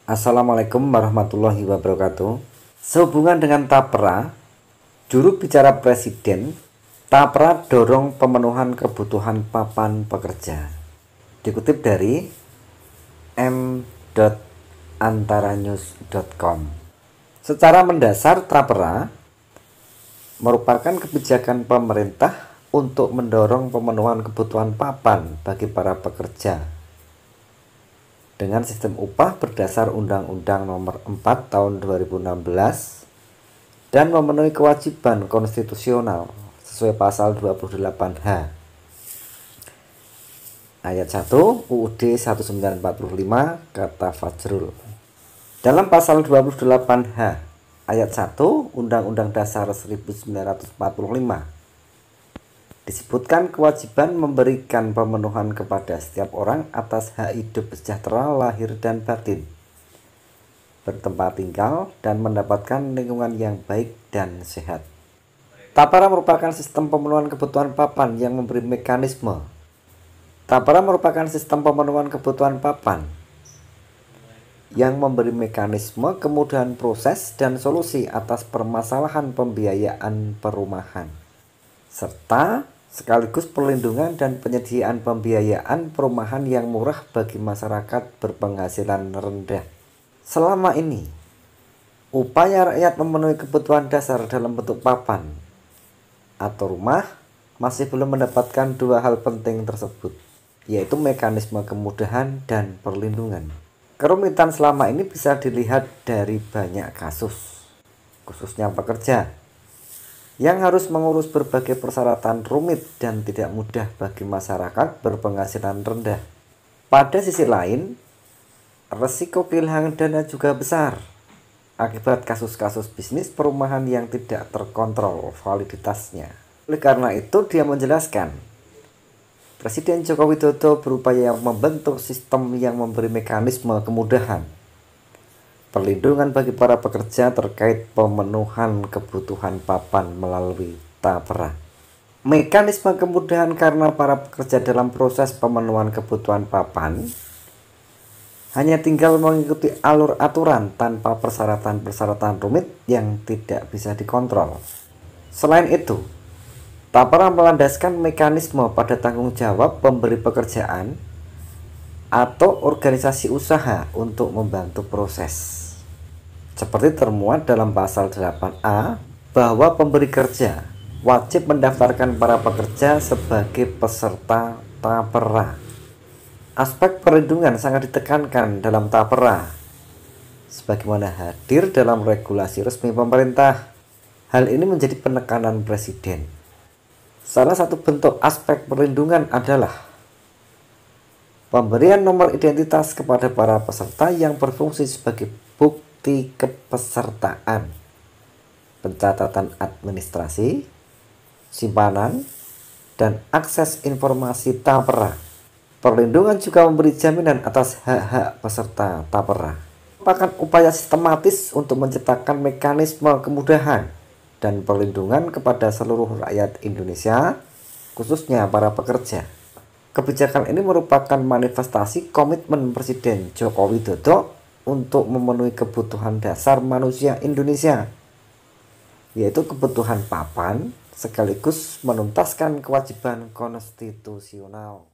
Assalamualaikum warahmatullahi wabarakatuh. Sehubungan dengan Tapera, juru bicara Presiden, Tapera dorong pemenuhan kebutuhan papan pekerja. Dikutip dari m.antaranews.com. Secara mendasar, Tapera merupakan kebijakan pemerintah untuk mendorong pemenuhan kebutuhan papan bagi para pekerja dengan sistem upah berdasar Undang-Undang Nomor 4 Tahun 2016 dan memenuhi kewajiban konstitusional sesuai pasal 28H ayat 1 UUD 1945 kata Fajrul. Dalam pasal 28H ayat 1 Undang-Undang Dasar 1945 disebutkan kewajiban memberikan pemenuhan kepada setiap orang atas hak hidup sejahtera lahir dan batin, bertempat tinggal, dan mendapatkan lingkungan yang baik dan sehat. Tapera merupakan sistem pemenuhan kebutuhan papan yang memberi mekanisme. Tapera merupakan sistem pemenuhan kebutuhan papan yang memberi mekanisme kemudahan proses dan solusi atas permasalahan pembiayaan perumahan, serta sekaligus perlindungan dan penyediaan pembiayaan perumahan yang murah bagi masyarakat berpenghasilan rendah. Selama ini, upaya rakyat memenuhi kebutuhan dasar dalam bentuk papan atau rumah masih belum mendapatkan dua hal penting tersebut, yaitu mekanisme kemudahan dan perlindungan. Kerumitan selama ini bisa dilihat dari banyak kasus, khususnya pekerja yang harus mengurus berbagai persyaratan rumit dan tidak mudah bagi masyarakat berpenghasilan rendah. Pada sisi lain, resiko kehilangan dana juga besar akibat kasus-kasus bisnis perumahan yang tidak terkontrol validitasnya. Oleh karena itu, dia menjelaskan, Presiden Joko Widodo berupaya membentuk sistem yang memberi mekanisme kemudahan perlindungan bagi para pekerja terkait pemenuhan kebutuhan papan melalui Tapera. Mekanisme kemudahan karena para pekerja dalam proses pemenuhan kebutuhan papan hanya tinggal mengikuti alur aturan tanpa persyaratan-persyaratan rumit yang tidak bisa dikontrol. Selain itu, Tapera melandaskan mekanisme pada tanggung jawab pemberi pekerjaan atau organisasi usaha untuk membantu proses. Seperti termuat dalam pasal 8A bahwa pemberi kerja wajib mendaftarkan para pekerja sebagai peserta Tapera. Aspek perlindungan sangat ditekankan dalam Tapera sebagaimana hadir dalam regulasi resmi pemerintah. Hal ini menjadi penekanan Presiden. Salah satu bentuk aspek perlindungan adalah pemberian nomor identitas kepada para peserta yang berfungsi sebagai bukti kepesertaan, pencatatan administrasi, simpanan, dan akses informasi Tapera. Perlindungan juga memberi jaminan atas hak-hak peserta Tapera. Merupakan upaya sistematis untuk menciptakan mekanisme kemudahan dan perlindungan kepada seluruh rakyat Indonesia, khususnya para pekerja. Kebijakan ini merupakan manifestasi komitmen Presiden Joko Widodo untuk memenuhi kebutuhan dasar manusia Indonesia, yaitu kebutuhan papan sekaligus menuntaskan kewajiban konstitusional.